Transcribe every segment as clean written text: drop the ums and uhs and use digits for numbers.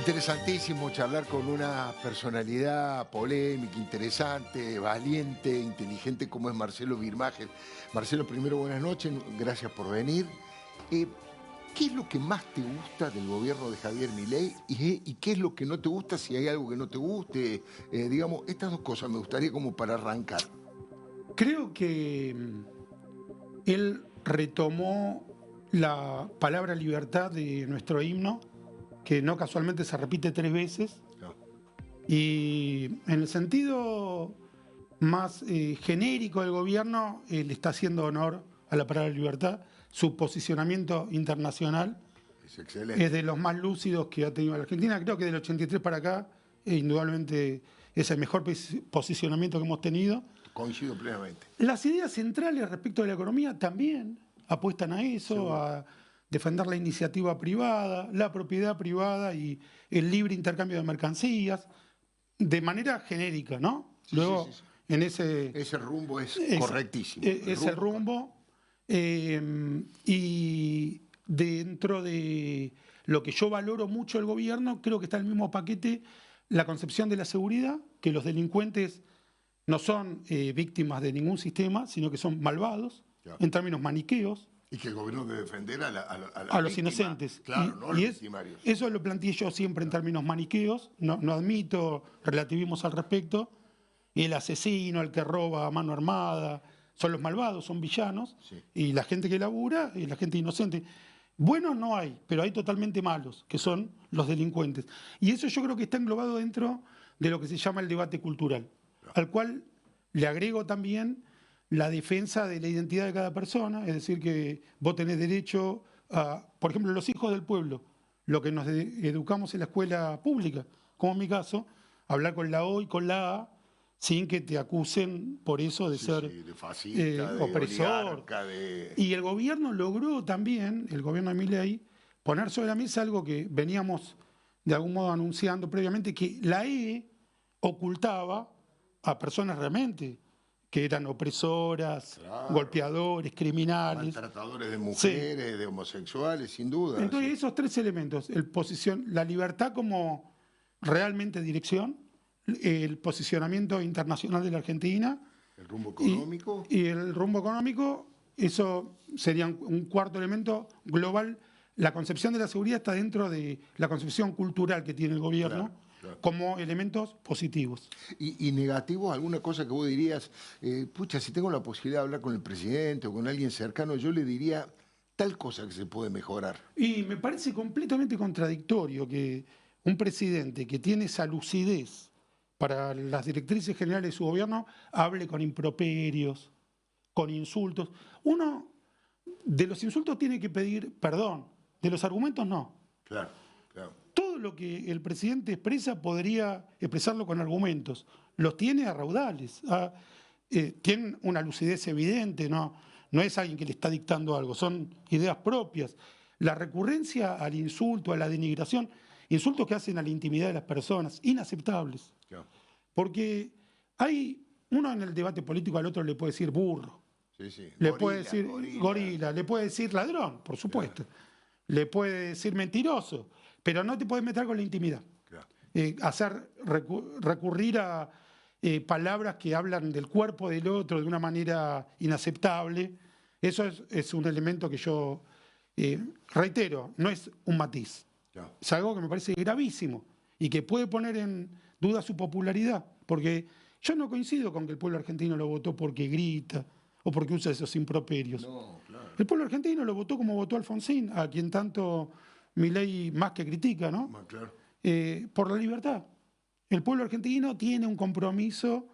Interesantísimo charlar con una personalidad polémica, interesante, valiente, inteligente como es Marcelo Virmajer. Marcelo, primero buenas noches, gracias por venir. ¿Qué es lo que más te gusta del gobierno de Javier Milei y qué es lo que no te gusta, si hay algo que no te guste? Digamos, estas dos cosas me gustaría como para arrancar. Creo que él retomó la palabra libertad de nuestro himno, que no casualmente se repite 3 veces, No. y en el sentido más genérico del gobierno, le está haciendo honor a la palabra libertad. Su posicionamiento internacional Es excelente. es de los más lúcidos que ha tenido la Argentina. Creo que del 83 para acá, indudablemente es el mejor posicionamiento que hemos tenido. Coincido plenamente. Las ideas centrales respecto de la economía también apuestan a eso, Seguro. a defender la iniciativa privada, la propiedad privada y el libre intercambio de mercancías, de manera genérica, ¿no? Sí, Luego, sí. en ese... Ese rumbo es correctísimo. Es el rumbo. Y dentro de lo que yo valoro mucho del gobierno, creo que está en el mismo paquete la concepción de la seguridad, que los delincuentes no son víctimas de ningún sistema, sino que son malvados, Claro. en términos maniqueos, Y que el gobierno debe defender a los víctima. inocentes. Claro, no a los victimarios. Eso lo planteé yo siempre en términos maniqueos, no admito relativismos al respecto. El asesino, el que roba a mano armada, son los malvados, son villanos, Sí. y la gente que labura y la gente inocente. Buenos no hay, pero hay totalmente malos, que son los delincuentes. Y eso yo creo que está englobado dentro de lo que se llama el debate cultural, al cual le agrego también la defensa de la identidad de cada persona, es decir, que vos tenés derecho a, por ejemplo, los hijos del pueblo, lo que nos educamos en la escuela pública, como en mi caso, hablar con la O y con la A, sin que te acusen por eso de ser de fascista, de opresor. oligarca, de... Y el gobierno logró también, el gobierno de Milei, poner sobre la mesa algo que veníamos de algún modo anunciando previamente, que la E ocultaba a personas realmente que eran opresoras, Claro. golpeadores, criminales. Maltratadores de mujeres, de homosexuales, sin duda. Entonces, Sí. esos 3 elementos, la libertad como realmente dirección, el posicionamiento internacional de la Argentina El rumbo económico. y el rumbo económico, eso sería un cuarto elemento global. La concepción de la seguridad está dentro de la concepción cultural que tiene el gobierno, Claro. como elementos positivos. Y negativos, alguna cosa que vos dirías, pucha, si tengo la posibilidad de hablar con el presidente o con alguien cercano, yo le diría tal cosa que se puede mejorar. Y me parece completamente contradictorio que un presidente que tiene esa lucidez para las directrices generales de su gobierno hable con improperios, con insultos. Uno de los insultos tiene que pedir perdón, de los argumentos no. Claro. Todo lo que el presidente expresa podría expresarlo con argumentos. Los tiene a raudales. Tienen una lucidez evidente, no es alguien que le está dictando algo, son ideas propias. La recurrencia al insulto, a la denigración, insultos que hacen a la intimidad de las personas, inaceptables. Claro. Porque hay uno en el debate político, al otro le puede decir burro, Sí. le Gorila, puede decir gorila, le puede decir ladrón, por supuesto, le puede decir mentiroso, pero no te puedes meter con la intimidad. Claro. Recurrir a palabras que hablan del cuerpo del otro de una manera inaceptable, eso es un elemento que yo reitero, no es un matiz. Claro. Es algo que me parece gravísimo y que puede poner en duda su popularidad, porque yo no coincido con que el pueblo argentino lo votó porque grita o porque usa esos improperios. No, claro. El pueblo argentino lo votó como votó Alfonsín, a quien tanto Milei más que critica, ¿no? Claro. Por la libertad. El pueblo argentino tiene un compromiso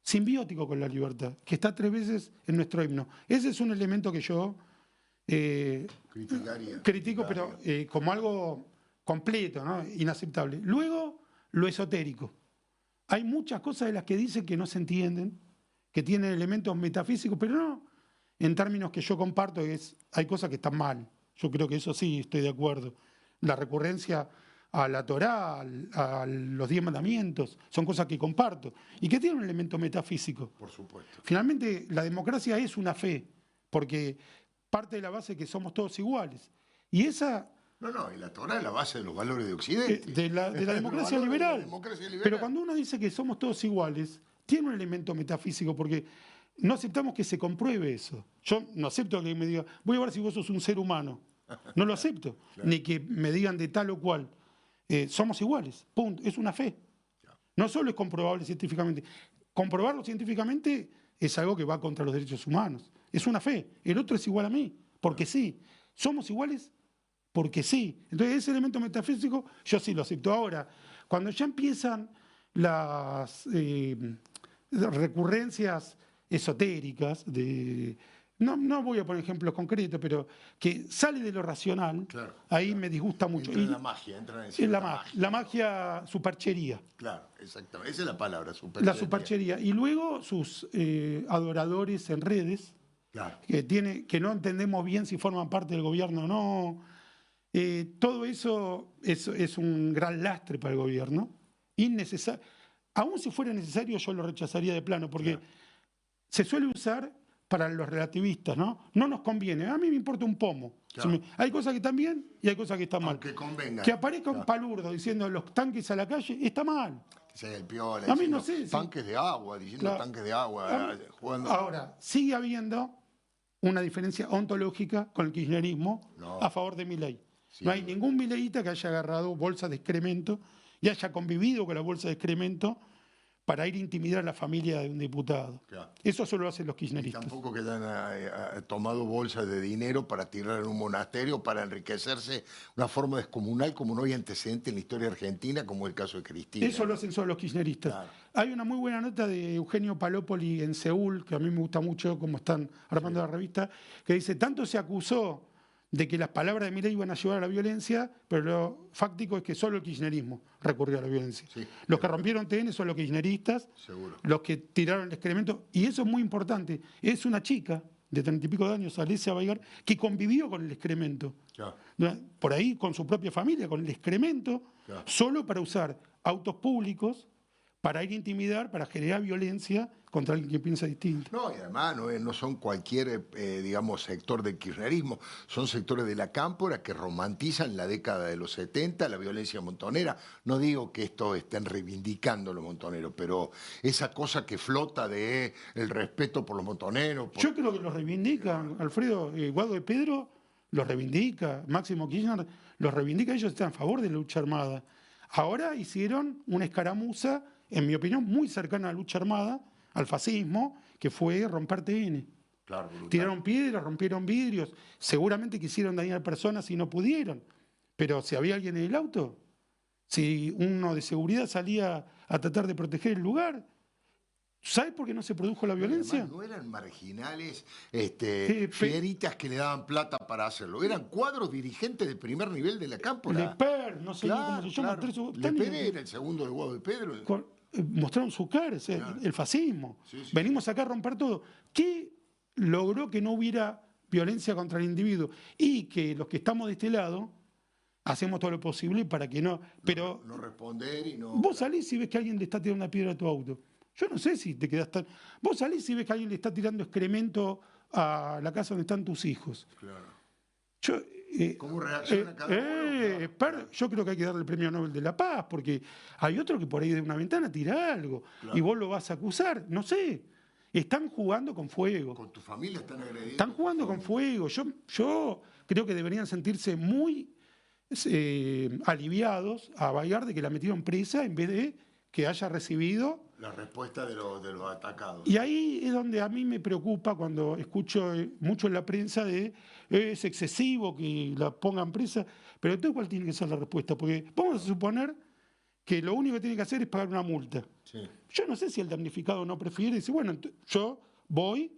simbiótico con la libertad, que está 3 veces en nuestro himno. Ese es un elemento que yo critico, pero como algo completo, ¿no? Inaceptable. Luego, lo esotérico. Hay muchas cosas de las que dicen que no se entienden, que tienen elementos metafísicos, pero no en términos que yo comparto, hay cosas que están mal. Yo creo que eso sí estoy de acuerdo. La recurrencia a la Torá, a los 10 mandamientos, son cosas que comparto y que tienen un elemento metafísico. Por supuesto. Finalmente, la democracia es una fe, porque parte de la base es que somos todos iguales. Y esa No, y la Torá es la base de los valores de Occidente. De la democracia liberal. De la democracia liberal. Pero cuando uno dice que somos todos iguales, tiene un elemento metafísico, porque no aceptamos que se compruebe eso. Yo no acepto que me diga, voy a ver si vos sos un ser humano. No lo acepto. Claro. Ni que me digan de tal o cual. Somos iguales, punto. Es una fe. No solo es comprobable científicamente. Comprobarlo científicamente es algo que va contra los derechos humanos. Es una fe. El otro es igual a mí, porque sí. Somos iguales porque sí. Entonces ese elemento metafísico yo sí lo acepto. Ahora, cuando ya empiezan las recurrencias esotéricas no voy a poner ejemplos concretos, pero que sale de lo racional, claro, ahí claro. me disgusta mucho. Entra en la magia, entra en Es la magia superchería. Claro, exactamente. Esa es la palabra, superchería. La superchería. Y luego sus adoradores en redes, claro. que no entendemos bien si forman parte del gobierno o no. Todo eso es un gran lastre para el gobierno. Innecesario. Aún si fuera necesario, yo lo rechazaría de plano, porque se suele usar para los relativistas, ¿no? No nos conviene. A mí me importa un pomo. Claro. Hay cosas que están bien y hay cosas que están mal. Aunque convenga. Que aparezca un palurdo diciendo los tanques a la calle, está mal. Que sea el piola. A mí no sé. Tanques de agua, diciendo Claro. tanques de agua. Jugando. Ahora, sigue habiendo una diferencia ontológica con el kirchnerismo a favor de Milei. Sí, no hay ningún mileísta que haya agarrado bolsas de excremento y haya convivido con la bolsa de excremento para ir a intimidar a la familia de un diputado. Claro. Eso solo hacen los Y kirchneristas. tampoco que hayan tomado bolsas de dinero para tirar en un monasterio, para enriquecerse de una forma descomunal como no hay antecedente en la historia argentina, como el caso de Cristina. Eso lo hacen solo los kirchneristas. Claro. Hay una muy buena nota de Eugenio Palópoli en Seúl, que a mí me gusta mucho cómo están armando la revista, que dice, tanto se acusó de que las palabras de Milei iban a llevar a la violencia, pero lo fáctico es que solo el kirchnerismo recurrió a la violencia. Sí, los que rompieron TN son los kirchneristas, Seguro. los que tiraron el excremento, y eso es muy importante. Es una chica de 30 y pico de años, Alesia Baigar, que convivió con el excremento. Claro. Por ahí con su propia familia, con el excremento, Claro. solo para usar autos públicos, para ir a intimidar, para generar violencia contra alguien que piensa distinto. No, y además no son cualquier, digamos, sector del kirchnerismo, son sectores de la cámpora que romantizan la década de los 70, la violencia montonera. No digo que esto estén reivindicando los montoneros, pero esa cosa que flota de el respeto por los montoneros. Yo creo que los reivindican, Alfredo, Guado de Pedro los reivindica, Máximo Kirchner los reivindica, ellos están a favor de la lucha armada. Ahora hicieron una escaramuza, en mi opinión, muy cercana a la lucha armada, al fascismo, que fue romper TN. Claro, brutal. Tiraron piedras, rompieron vidrios, seguramente quisieron dañar personas y no pudieron. Pero si había alguien en el auto, si uno de seguridad salía a tratar de proteger el lugar, ¿sabes por qué no se produjo la violencia? Además, no eran marginales, fieritas que le daban plata para hacerlo. Eran cuadros dirigentes de primer nivel de la cámpora. Leper, no sé cómo se llama. Claro. Leper era el segundo de Guado de Pedro. Mostraron su cara, el fascismo. Sí. Venimos acá a romper todo. ¿Qué logró que no hubiera violencia contra el individuo? Y que los que estamos de este lado hacemos todo lo posible para que no. Pero no responder y no. Vos salís y ves que alguien le está tirando una piedra a tu auto. Yo no sé si te quedás tan. Vos salís y ves que alguien le está tirando excremento a la casa donde están tus hijos. Claro. ¿Cómo reacciona cada uno? Yo creo que hay que darle el premio Nobel de la Paz, porque hay otro que por ahí de una ventana tira algo y vos lo vas a acusar. No sé. Están jugando con fuego. Con tu familia están agrediendo. Están jugando con fuego. Yo creo que deberían sentirse muy aliviados a Baigar de que la metieron presa en vez de que haya recibido la respuesta de los atacados. Y ahí es donde a mí me preocupa cuando escucho mucho en la prensa de es excesivo que la pongan presa, pero entonces ¿cuál tiene que ser la respuesta? Porque vamos a suponer que lo único que tiene que hacer es pagar una multa. Sí. Yo no sé si el damnificado no prefiere decir, bueno, yo voy,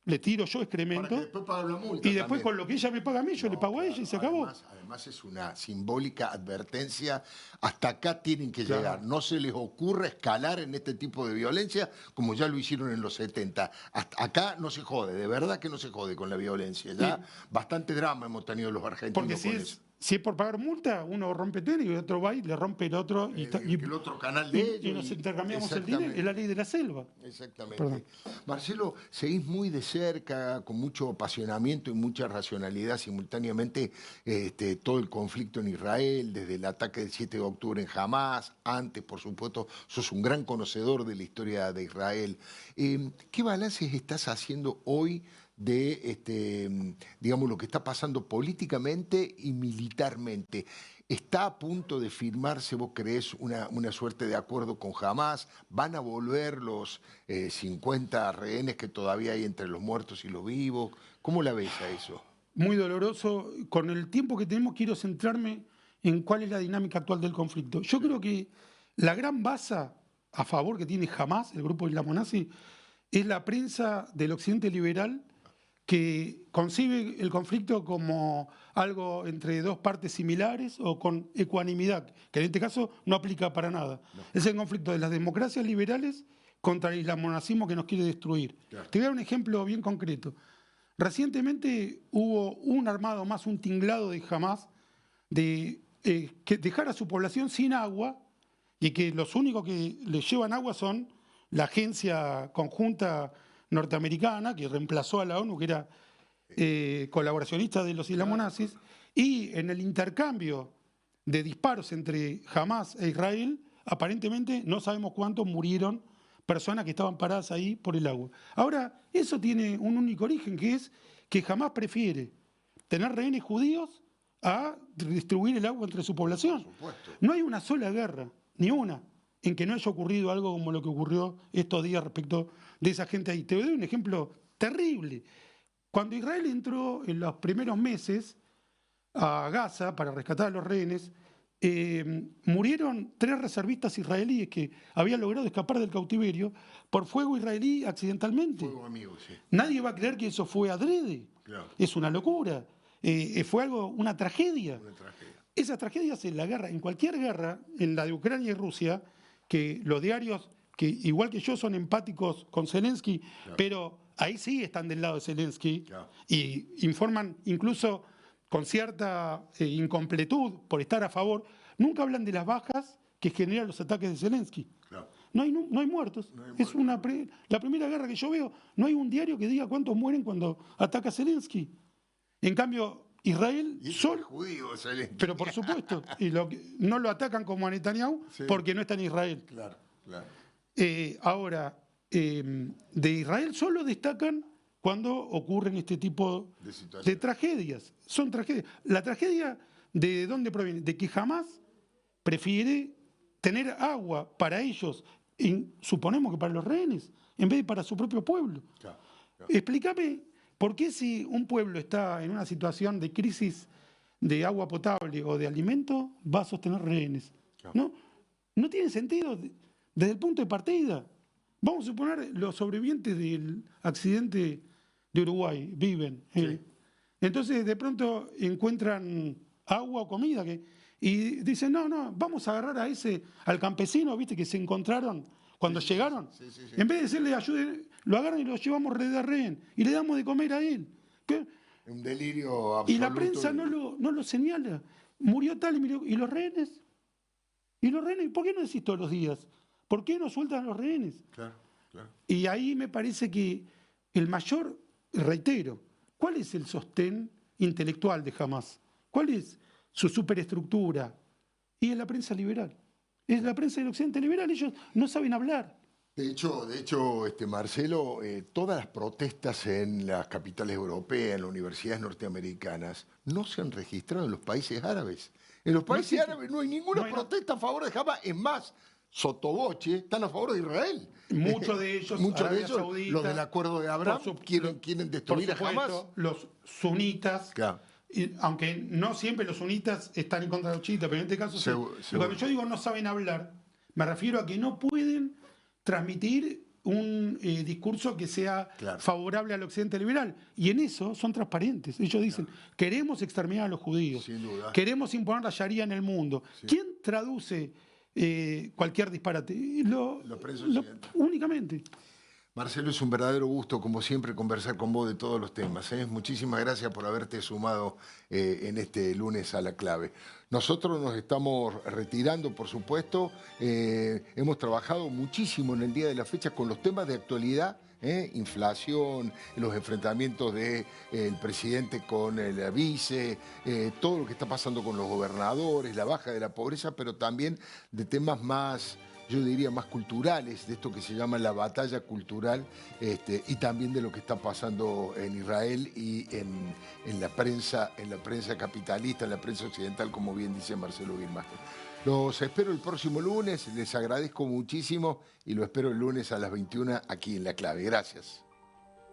le tiro yo excremento. Para que después pague la multa y después también. Con lo que ella me paga a mí, yo le pago a ella y se acabó. Además es una simbólica advertencia. Hasta acá tienen que llegar. No se les ocurra escalar en este tipo de violencia como ya lo hicieron en los 70. Hasta acá no se jode, de verdad que no se jode con la violencia. Ya bastante drama hemos tenido los argentinos Porque con eso. si es por pagar multa, uno rompe tenis y otro va y le rompe el otro. El otro canal de ellos. Y nos intercambiamos el dinero. Es la ley de la selva. Exactamente. Perdón. Marcelo, seguís muy de cerca, con mucho apasionamiento y mucha racionalidad simultáneamente, todo el conflicto en Israel, desde el ataque del 7 de octubre en Hamás, antes, por supuesto, sos un gran conocedor de la historia de Israel. ¿Qué balances estás haciendo hoy de, digamos, lo que está pasando políticamente y militarmente? ¿Está a punto de firmarse, vos creés, una suerte de acuerdo con Hamás? ¿Van a volver los 50 rehenes que todavía hay entre los muertos y los vivos? ¿Cómo la ves a eso? Muy doloroso. Con el tiempo que tenemos, quiero centrarme en cuál es la dinámica actual del conflicto. Yo creo que la gran base a favor que tiene Hamás, el grupo islamo-nazi, es la prensa del occidente liberal, que concibe el conflicto como algo entre dos partes similares o con ecuanimidad, que en este caso no aplica para nada. No. Es el conflicto de las democracias liberales contra el islamonazismo que nos quiere destruir. Claro. Te voy a dar un ejemplo bien concreto. Recientemente hubo un armado más, un tinglado de Hamás, de que dejar a su población sin agua, y que los únicos que les llevan agua son la agencia conjunta norteamericana, que reemplazó a la ONU, que era colaboracionista de los islamonazis, y en el intercambio de disparos entre Hamás e Israel, aparentemente no sabemos cuántos murieron personas que estaban paradas ahí por el agua. Ahora, eso tiene un único origen, que es que Hamás prefiere tener rehenes judíos a distribuir el agua entre su población. No hay una sola guerra, ni una, en que no haya ocurrido algo como lo que ocurrió estos días respecto de esa gente ahí. Te doy un ejemplo terrible. Cuando Israel entró en los primeros meses a Gaza para rescatar a los rehenes, murieron 3 reservistas israelíes que habían logrado escapar del cautiverio por fuego israelí accidentalmente. Fuego amigo, sí. Nadie va a creer que eso fue adrede. Claro. Es una locura. Fue una tragedia. Una tragedia. Esa tragedia es en la guerra, en cualquier guerra, en la de Ucrania y Rusia, que los diarios, que igual que yo son empáticos con Zelensky, claro, pero ahí sí están del lado de Zelensky, claro, y informan incluso con cierta incompletud por estar a favor, nunca hablan de las bajas que generan los ataques de Zelensky. Claro. No hay muertos. No hay muertos. Es la primera guerra que yo veo. No hay un diario que diga cuántos mueren cuando ataca Zelensky. En cambio, Israel solo. Judío, Zelensky. Pero por supuesto. Y no lo atacan como a Netanyahu, sí, porque no está en Israel. Claro, claro. Ahora, de Israel solo destacan cuando ocurren este tipo de tragedias. Son tragedias. La tragedia, ¿de dónde proviene? De que Hamás prefiere tener agua para ellos, suponemos que para los rehenes, en vez de para su propio pueblo. Claro, claro. Explícame, ¿por qué si un pueblo está en una situación de crisis de agua potable o de alimento, va a sostener rehenes? Claro. No tiene sentido desde el punto de partida. Vamos a suponer los sobrevivientes del accidente de Uruguay viven. Sí. Entonces de pronto encuentran agua o comida y dicen, no, vamos a agarrar al campesino, viste, que se encontraron cuando llegaron. Sí. En vez de decirle ayude, lo agarran y lo llevamos de rehén y le damos de comer a él. Un delirio absoluto. Y la prensa no lo señala. Murió tal y los rehenes. ¿Y los rehenes? ¿Por qué no decís todos los días? ¿Por qué no sueltan a los rehenes? Claro. Y ahí me parece que el mayor, reitero, ¿cuál es el sostén intelectual de Hamás? ¿Cuál es su superestructura? Y es la prensa liberal. Es la prensa del occidente liberal. Ellos no saben hablar. De hecho, Marcelo, todas las protestas en las capitales europeas, en las universidades norteamericanas, no se han registrado en los países árabes. En los países árabes no hay ninguna protesta a favor de Hamás. Es más, sotoboche, están a favor de Israel. Muchos de ellos, Saudita, los del acuerdo de Abraham, quieren destruir a Hamás. Los sunitas, claro, aunque no siempre los sunitas están en contra de los chiitas, pero en este caso cuando yo digo no saben hablar, me refiero a que no pueden transmitir un discurso que sea favorable al occidente liberal. Y en eso son transparentes. Ellos dicen, queremos exterminar a los judíos, queremos imponer la Sharia en el mundo. Sí. ¿Quién traduce cualquier disparate? Únicamente. Marcelo, es un verdadero gusto, como siempre, conversar con vos de todos los temas, ¿eh? Muchísimas gracias por haberte sumado en este lunes a la clave. Nosotros nos estamos retirando, por supuesto. Hemos trabajado muchísimo en el día de la fecha con los temas de actualidad. Inflación, los enfrentamientos del presidente con el vice, todo lo que está pasando con los gobernadores, la baja de la pobreza, pero también de temas más, yo diría, más culturales, de esto que se llama la batalla cultural, y también de lo que está pasando en Israel y en la prensa capitalista, en la prensa occidental, como bien dice Marcelo Birmacher. Los espero el próximo lunes, les agradezco muchísimo y lo espero el lunes a las 21 aquí en La Clave. Gracias.